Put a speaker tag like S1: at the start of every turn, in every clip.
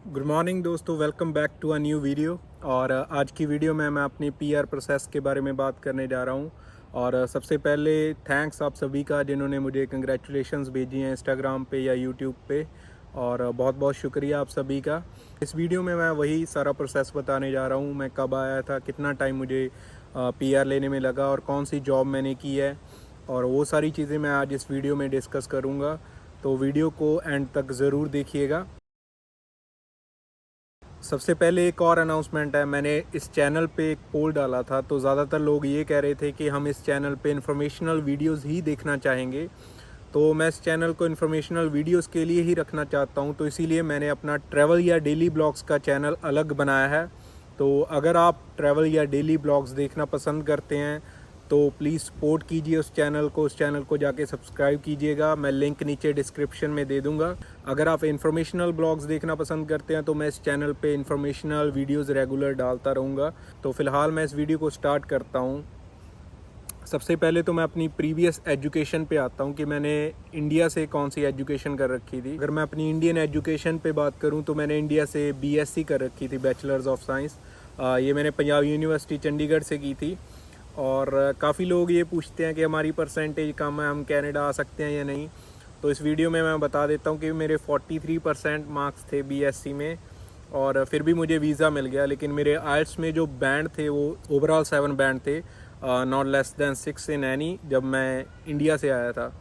S1: Good morning दोस्तों, welcome back to a new video. और आज की वीडियो में मैं अपनी पीआर प्रोसेस के बारे में बात करने जा रहा हूँ। और सबसे पहले थैंक्स आप सभी का जिन्होंने मुझे कंग्रेचुलेशंस भेजी हैं इंस्टाग्राम पे या यूट्यूब पे। और बहुत बहुत शुक्रिया आप सभी का। इस वीडियो में मैं वही सारा प्रोसेस बताने जा रहा हूँ, मैं कब आया था, कितना टाइम मुझे पीआर लेने में लगा और कौन सी जॉब मैंने की है, और वो सारी चीज़ें मैं आज इस वीडियो में डिस्कस करूँगा। तो वीडियो को एंड तक ज़रूर देखिएगा। सबसे पहले एक और अनाउंसमेंट है, मैंने इस चैनल पे एक पोल डाला था, तो ज़्यादातर लोग ये कह रहे थे कि हम इस चैनल पे इंफॉर्मेशनल वीडियोस ही देखना चाहेंगे। तो मैं इस चैनल को इंफॉर्मेशनल वीडियोस के लिए ही रखना चाहता हूँ, तो इसीलिए मैंने अपना ट्रैवल या डेली ब्लॉग्स का चैनल अलग बनाया है। तो अगर आप ट्रैवल या डेली ब्लॉग्स देखना पसंद करते हैं तो प्लीज़ सपोर्ट कीजिए उस चैनल को जाके सब्सक्राइब कीजिएगा। मैं लिंक नीचे डिस्क्रिप्शन में दे दूंगा। अगर आप इंफॉर्मेशनल ब्लॉग्स देखना पसंद करते हैं तो मैं इस चैनल पे इंफॉर्मेशनल वीडियोस रेगुलर डालता रहूँगा। तो फ़िलहाल मैं इस वीडियो को स्टार्ट करता हूँ। सबसे पहले तो मैं अपनी प्रीवियस एजुकेशन पे आता हूँ कि मैंने इंडिया से कौन सी एजुकेशन कर रखी थी। अगर मैं अपनी इंडियन एजुकेशन पे बात करूँ तो मैंने इंडिया से बीएससी कर रखी थी, बैचलर्स ऑफ साइंस। ये मैंने पंजाब यूनिवर्सिटी चंडीगढ़ से की थी। और काफ़ी लोग ये पूछते हैं कि हमारी परसेंटेज कम है, हम कनाडा आ सकते हैं या नहीं। तो इस वीडियो में मैं बता देता हूँ कि मेरे 43% मार्क्स थे बीएससी में, और फिर भी मुझे वीज़ा मिल गया। लेकिन मेरे आइल्स में जो बैंड थे वो ओवरऑल 7 बैंड थे, not less than 6 in any, जब मैं इंडिया से आया था।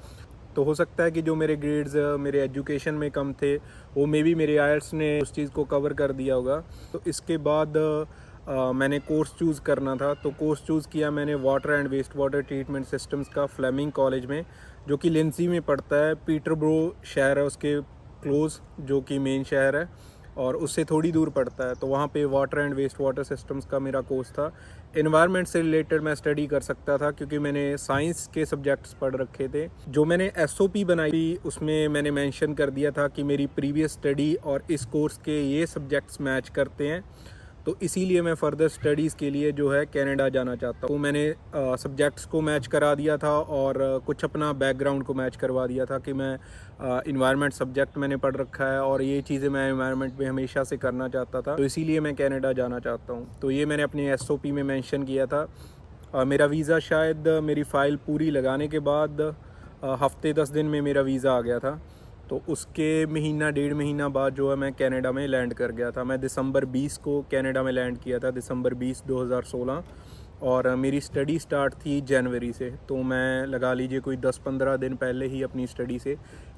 S1: तो हो सकता है कि जो मेरे ग्रेड्स मेरे एजुकेशन में कम थे वो मे बी मेरे आइल्स ने उस चीज़ को कवर कर दिया होगा। तो इसके बाद मैंने कोर्स चूज़ करना था, तो कोर्स चूज़ किया मैंने water and waste water treatment systems का फ्लेमिंग कॉलेज में, जो कि लिंसी में पड़ता है। पीटरब्रो शहर है उसके क्लोज, जो कि मेन शहर है, और उससे थोड़ी दूर पड़ता है। तो वहाँ पे water and waste water systems का मेरा कोर्स था। एनवायरनमेंट से रिलेटेड मैं स्टडी कर सकता था क्योंकि मैंने साइंस के सब्जेक्ट्स पढ़ रखे थे। जो मैंने एसओपी बनाई उसमें मैंने मेंशन कर दिया था कि मेरी प्रीवियस स्टडी और इस कोर्स के ये सब्जेक्ट्स मैच करते हैं, तो इसीलिए मैं फ़र्दर स्टडीज़ के लिए जो है कनाडा जाना चाहता हूँ। तो मैंने सब्जेक्ट्स को मैच करा दिया था और कुछ अपना बैकग्राउंड को मैच करवा दिया था कि मैं इन्वायरमेंट सब्जेक्ट मैंने पढ़ रखा है और ये चीज़ें मैं इन्वायरमेंट में हमेशा से करना चाहता था, तो इसीलिए मैं कनाडा जाना चाहता हूँ। तो ये मैंने अपनी एसओपी में मेंशन किया था। मेरा वीज़ा शायद मेरी फ़ाइल पूरी लगाने के बाद हफ्ते 10 दिन में मेरा वीज़ा आ गया था। तो उसके महीना डेढ़ महीना बाद जो है मैं कनाडा में लैंड कर गया था। मैं दिसंबर 20 को कनाडा में लैंड किया था, दिसंबर 20 2016। और मेरी स्टडी स्टार्ट थी जनवरी से, तो मैं लगा लीजिए कोई 10-15 दिन पहले ही अपनी स्टडी से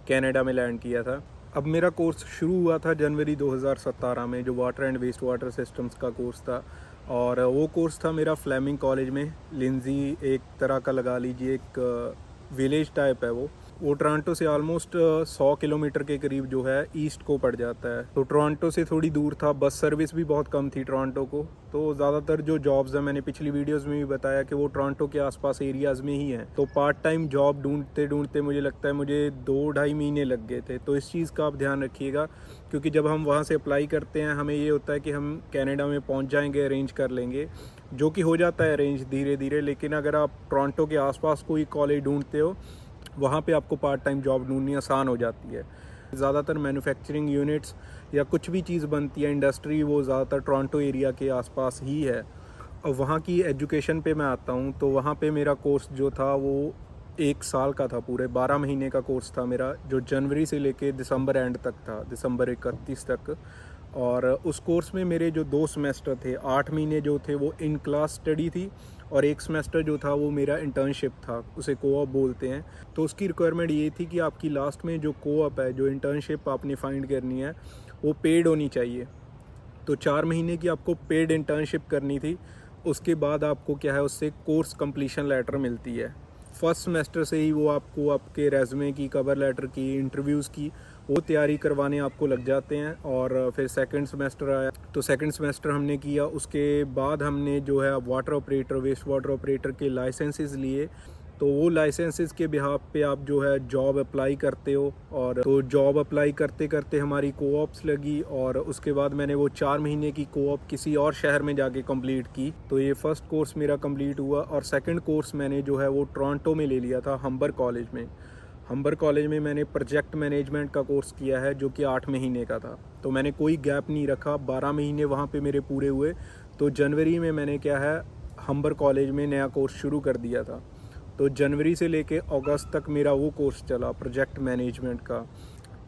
S1: कनाडा में लैंड किया था। अब मेरा कोर्स शुरू हुआ था जनवरी 2017 में, जो water and waste water systems का कोर्स था। और वो कोर्स था मेरा फ्लेमिंग कॉलेज में। लिंजी एक तरह का लगा लीजिए एक विलेज टाइप है वो टोरंटो से ऑलमोस्ट 100 किलोमीटर के करीब जो है ईस्ट को पड़ जाता है। तो टोरंटो से थोड़ी दूर था, बस सर्विस भी बहुत कम थी टोरंटो को। तो ज़्यादातर जो जॉब्स हैं, मैंने पिछली वीडियोस में भी बताया कि वो टोरंटो के आसपास एरियाज़ में ही हैं। तो पार्ट टाइम जॉब ढूंढते ढूंढते मुझे लगता है मुझे 2-2.5 महीने लग गए थे। तो इस चीज़ का आप ध्यान रखिएगा, क्योंकि जब हम वहाँ से अप्लाई करते हैं हमें ये होता है कि हम कनाडा में पहुँच जाएंगे, अरेंज कर लेंगे, जो कि हो जाता है अरेंज धीरे धीरे। लेकिन अगर आप टोरंटो के आसपास कोई कॉलेज ढूंढते हो, वहाँ पे आपको पार्ट टाइम जॉब ढूंढनी आसान हो जाती है। ज़्यादातर मैन्युफैक्चरिंग यूनिट्स या कुछ भी चीज़ बनती है इंडस्ट्री, वो ज़्यादातर टोरंटो एरिया के आसपास ही है। और वहाँ की एजुकेशन पे मैं आता हूँ, तो वहाँ पे मेरा कोर्स जो था वो 1 साल का था, पूरे 12 महीने का कोर्स था मेरा, जो जनवरी से लेके दिसंबर एंड तक था, दिसंबर 31 तक। और उस कोर्स में मेरे जो 2 सेमेस्टर थे, 8 महीने जो थे वो इन क्लास स्टडी थी, और 1 सेमेस्टर जो था वो मेरा इंटर्नशिप था, उसे कोऑप बोलते हैं। तो उसकी रिक्वायरमेंट ये थी कि आपकी लास्ट में जो कोऑप है, जो इंटर्नशिप आपने फाइंड करनी है, वो पेड होनी चाहिए। तो 4 महीने की आपको पेड इंटर्नशिप करनी थी। उसके बाद आपको क्या है, उससे कोर्स कंप्लीशन लेटर मिलती है। फर्स्ट सेमेस्टर से ही वो आपको आपके रेज़्यूमे की, कवर लेटर की, इंटरव्यूज़ की वो तैयारी करवाने आपको लग जाते हैं। और फिर सेकंड सेमेस्टर आया, तो सेकंड सेमेस्टर हमने किया। उसके बाद हमने जो है water operator, waste water operator के लाइसेंसेस लिए। तो वो लाइसेंसेस के बिहाफ पे आप जो है जॉब अप्लाई करते हो। और तो जॉब अप्लाई करते करते हमारी कोऑप्स लगी, और उसके बाद मैंने वो 4 महीने की कोऑप किसी और शहर में जाके कंप्लीट की। तो ये फर्स्ट कोर्स मेरा कंप्लीट हुआ, और सेकंड कोर्स मैंने जो है वो टोरंटो में ले लिया था, हम्बर कॉलेज में। हम्बर कॉलेज में मैंने प्रोजेक्ट मैनेजमेंट का कोर्स किया है, जो कि 8 महीने का था। तो मैंने कोई गैप नहीं रखा, 12 महीने वहाँ पे मेरे पूरे हुए। तो जनवरी में मैंने क्या है हम्बर कॉलेज में नया कोर्स शुरू कर दिया था। तो जनवरी से लेके अगस्त तक मेरा वो कोर्स चला प्रोजेक्ट मैनेजमेंट का,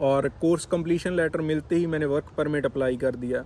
S1: और कोर्स कंप्लीशन लेटर मिलते ही मैंने वर्क परमिट अप्लाई कर दिया।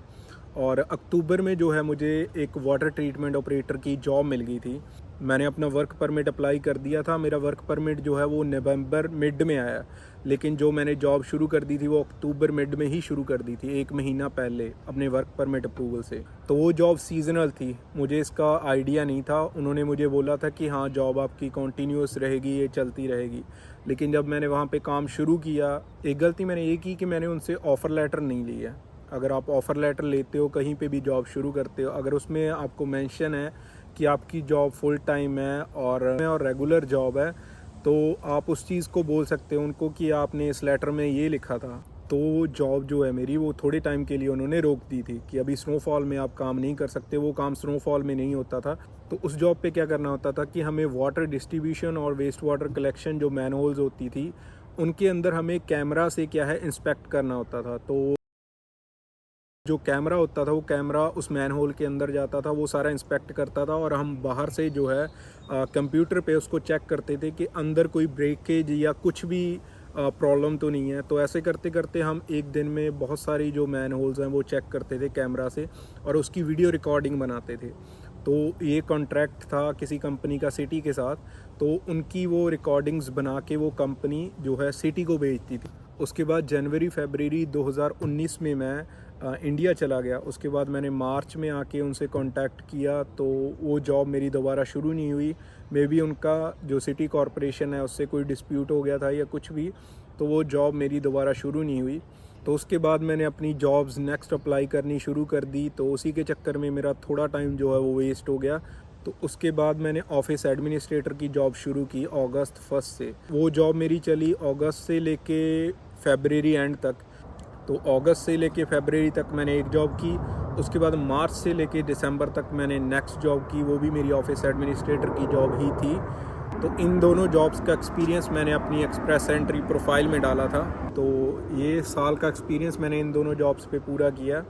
S1: और अक्टूबर में जो है मुझे एक वाटर ट्रीटमेंट ऑपरेटर की जॉब मिल गई थी। मैंने अपना वर्क परमिट अप्लाई कर दिया था। मेरा वर्क परमिट जो है वो नवंबर मिड में आया, लेकिन जो मैंने जॉब शुरू कर दी थी वो अक्टूबर मिड में ही शुरू कर दी थी, 1 महीना पहले अपने वर्क परमिट अप्रूवल से। तो वो जॉब सीजनल थी, मुझे इसका आइडिया नहीं था। उन्होंने मुझे बोला था कि हाँ जॉब आपकी कॉन्टीन्यूस रहेगी, ये चलती रहेगी। लेकिन जब मैंने वहाँ पे काम शुरू किया, एक गलती मैंने ये की कि मैंने उनसे ऑफ़र लेटर नहीं लिया। अगर आप ऑफ़र लेटर लेते हो, कहीं पे भी जॉब शुरू करते हो, अगर उसमें आपको मेंशन है कि आपकी जॉब फुल टाइम है और रेगुलर जॉब है, तो आप उस चीज़ को बोल सकते हो उनको कि आपने इस लेटर में ये लिखा था। तो जॉब जो है मेरी वो थोड़े टाइम के लिए उन्होंने रोक दी थी कि अभी स्नोफॉल में आप काम नहीं कर सकते। वो काम स्नोफॉल में नहीं होता था। तो उस जॉब पे क्या करना होता था कि हमें वाटर डिस्ट्रीब्यूशन और वेस्ट वाटर कलेक्शन जो मैनहोल्स होती थी उनके अंदर हमें कैमरा से क्या है इंस्पेक्ट करना होता था। तो जो कैमरा होता था वो कैमरा उस मैनहोल के अंदर जाता था, वो सारा इंस्पेक्ट करता था, और हम बाहर से जो है कंप्यूटर पे उसको चेक करते थे कि अंदर कोई ब्रेकेज या कुछ भी प्रॉब्लम तो नहीं है। तो ऐसे करते करते हम एक दिन में बहुत सारी जो मैनहोल्स हैं वो चेक करते थे कैमरा से, और उसकी वीडियो रिकॉर्डिंग बनाते थे। तो ये कॉन्ट्रैक्ट था किसी कंपनी का सिटी के साथ, तो उनकी वो रिकॉर्डिंग्स बना के वो कंपनी जो है सिटी को भेजती थी। उसके बाद जनवरी फरवरी 2019 में मैं इंडिया चला गया। उसके बाद मैंने मार्च में आके उनसे कांटेक्ट किया, तो वो जॉब मेरी दोबारा शुरू नहीं हुई। मे बी उनका जो सिटी कॉरपोरेशन है उससे कोई डिस्प्यूट हो गया था या कुछ भी, तो वो जॉब मेरी दोबारा शुरू नहीं हुई। तो उसके बाद मैंने अपनी जॉब्स नेक्स्ट अप्लाई करनी शुरू कर दी। तो उसी के चक्कर में मेरा थोड़ा टाइम जो है वो वेस्ट हो गया। तो उसके बाद मैंने ऑफिस एडमिनिस्ट्रेटर की जॉब शुरू की अगस्त 1 से। वो जॉब मेरी चली अगस्त से लेके फरवरी एंड तक। तो अगस्त से लेके फरवरी तक मैंने एक जॉब की। उसके बाद मार्च से लेके दिसंबर तक मैंने नेक्स्ट जॉब की, वो भी मेरी ऑफिस एडमिनिस्ट्रेटर की जॉब ही थी। तो इन दोनों जॉब्स का एक्सपीरियंस मैंने अपनी एक्सप्रेस एंट्री प्रोफाइल में डाला था। तो ये साल का एक्सपीरियंस मैंने इन दोनों जॉब्स पे पूरा किया,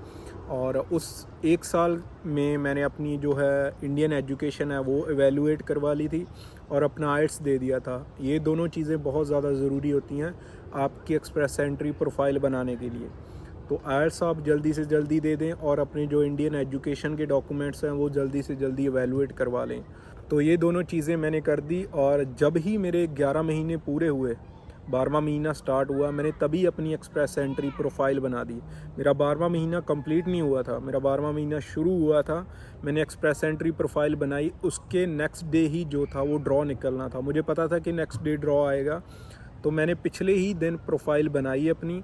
S1: और उस 1 साल में मैंने अपनी जो है इंडियन एजुकेशन है वो एवेलुएट करवा ली थी और अपना आइट्स दे दिया था। ये दोनों चीज़ें बहुत ज़्यादा ज़रूरी होती हैं आपकी एक्सप्रेस एंट्री प्रोफाइल बनाने के लिए। तो आइट्स आप जल्दी से जल्दी दे दें और अपने जो इंडियन एजुकेशन के डॉक्यूमेंट्स हैं वो जल्दी से जल्दी एवेलुएट करवा लें। तो ये दोनों चीज़ें मैंने कर दी, और जब ही मेरे 11 महीने पूरे हुए, 12वां महीना स्टार्ट हुआ, मैंने तभी अपनी एक्सप्रेस एंट्री प्रोफाइल बना दी। मेरा 12वां महीना कंप्लीट नहीं हुआ था, मेरा 12वां महीना शुरू हुआ था। मैंने एक्सप्रेस एंट्री प्रोफाइल बनाई, उसके नेक्स्ट डे ही जो था वो ड्रॉ निकलना था। मुझे पता था कि नेक्स्ट डे ड्रॉ आएगा, तो मैंने पिछले ही दिन प्रोफाइल बनाई अपनी,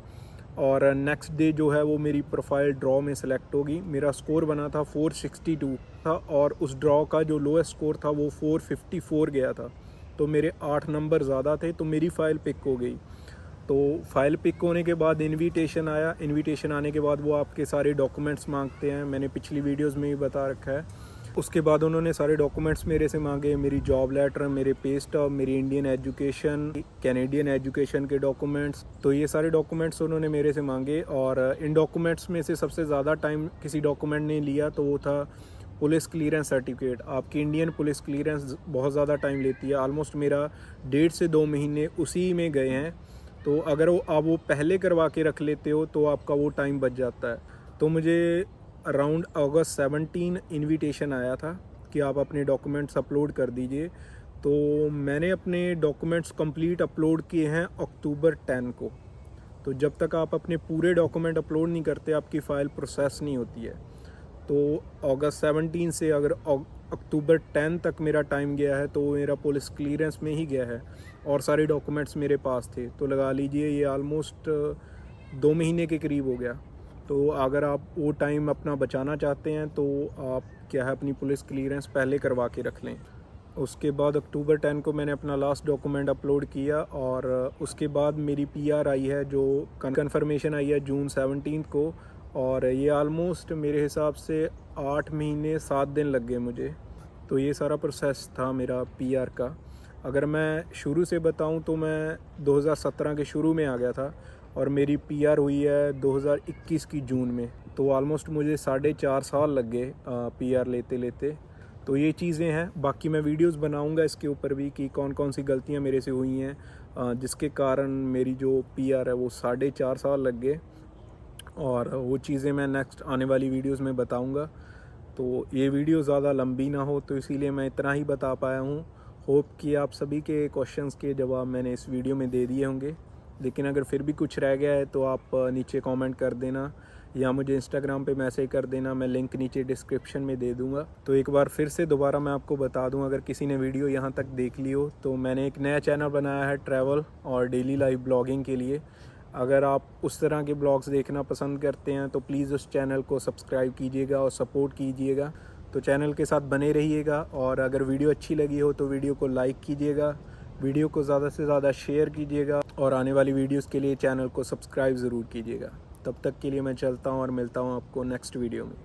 S1: और नेक्स्ट डे जो है वो मेरी प्रोफाइल ड्रॉ में सेलेक्ट होगी। मेरा स्कोर बना था 462 था, और उस ड्रॉ का जो लोएस्ट स्कोर था वो 454 गया था। तो मेरे 8 नंबर ज़्यादा थे, तो मेरी फ़ाइल पिक हो गई। तो फाइल पिक होने के बाद इनविटेशन आया। इनविटेशन आने के बाद वो आपके सारे डॉक्यूमेंट्स मांगते हैं, मैंने पिछली वीडियोस में भी बता रखा है। उसके बाद उन्होंने सारे डॉक्यूमेंट्स मेरे से मांगे, मेरी जॉब लेटर, मेरे पे स्टब, मेरी इंडियन एजुकेशन, कैनेडियन एजुकेशन के डॉक्यूमेंट्स। तो ये सारे डॉक्यूमेंट्स उन्होंने मेरे से मांगे, और इन डॉक्यूमेंट्स में से सबसे ज़्यादा टाइम किसी डॉक्यूमेंट ने लिया तो वो था पुलिस क्लियरेंस सर्टिफिकेट। आपकी इंडियन पुलिस क्लियरेंस बहुत ज़्यादा टाइम लेती है, ऑलमोस्ट मेरा 1.5 से 2 महीने उसी में गए हैं। तो अगर आप वो पहले करवा के रख लेते हो तो आपका वो टाइम बच जाता है। तो मुझे अराउंड अगस्त 17 इनविटेशन आया था कि आप अपने डॉक्यूमेंट्स अपलोड कर दीजिए। तो मैंने अपने डॉक्यूमेंट्स कंप्लीट अपलोड किए हैं अक्टूबर 10 को। तो जब तक आप अपने पूरे डॉक्यूमेंट अपलोड नहीं करते आपकी फ़ाइल प्रोसेस नहीं होती है। तो अगस्त 17 से अगर अक्टूबर 10 तक मेरा टाइम गया है तो मेरा पुलिस क्लियरेंस में ही गया है, और सारे डॉक्यूमेंट्स मेरे पास थे। तो लगा लीजिए ये ऑलमोस्ट 2 महीने के करीब हो गया। तो अगर आप वो टाइम अपना बचाना चाहते हैं तो आप क्या है अपनी पुलिस क्लियरेंस पहले करवा के रख लें। उसके बाद अक्टूबर 10 को मैंने अपना लास्ट डॉक्यूमेंट अपलोड किया, और उसके बाद मेरी पीआर आई है, जो कन्फर्मेशन आई है जून 17 को। और ये ऑलमोस्ट मेरे हिसाब से 8 महीने 7 दिन लग गए मुझे। तो ये सारा प्रोसेस था मेरा पीआर का। अगर मैं शुरू से बताऊं तो मैं 2017 के शुरू में आ गया था, और मेरी पीआर हुई है 2021 की जून में। तो ऑलमोस्ट मुझे 4.5 साल लग गए पीआर लेते लेते। तो ये चीज़ें हैं। बाकी मैं वीडियोस बनाऊंगा इसके ऊपर भी कि कौन कौन सी गलतियां मेरे से हुई हैं जिसके कारण मेरी जो पीआर है वो 4.5 साल लग गए, और वो चीज़ें मैं नेक्स्ट आने वाली वीडियोस में बताऊंगा। तो ये वीडियो ज़्यादा लंबी ना हो, तो इसीलिए मैं इतना ही बता पाया हूँ। होप कि आप सभी के क्वेश्चंस के जवाब मैंने इस वीडियो में दे दिए होंगे, लेकिन अगर फिर भी कुछ रह गया है तो आप नीचे कमेंट कर देना या मुझे इंस्टाग्राम पे मैसेज कर देना। मैं लिंक नीचे डिस्क्रिप्शन में दे दूंगा। तो एक बार फिर से दोबारा मैं आपको बता दूं, अगर किसी ने वीडियो यहाँ तक देख ली हो, तो मैंने एक नया चैनल बनाया है ट्रैवल और डेली लाइफ ब्लॉगिंग के लिए। अगर आप उस तरह के ब्लॉग्स देखना पसंद करते हैं तो प्लीज़ उस चैनल को सब्सक्राइब कीजिएगा और सपोर्ट कीजिएगा। तो चैनल के साथ बने रहिएगा, और अगर वीडियो अच्छी लगी हो तो वीडियो को लाइक कीजिएगा, वीडियो को ज़्यादा से ज़्यादा शेयर कीजिएगा, और आने वाली वीडियोस के लिए चैनल को सब्सक्राइब ज़रूर कीजिएगा। तब तक के लिए मैं चलता हूँ और मिलता हूँ आपको नेक्स्ट वीडियो में।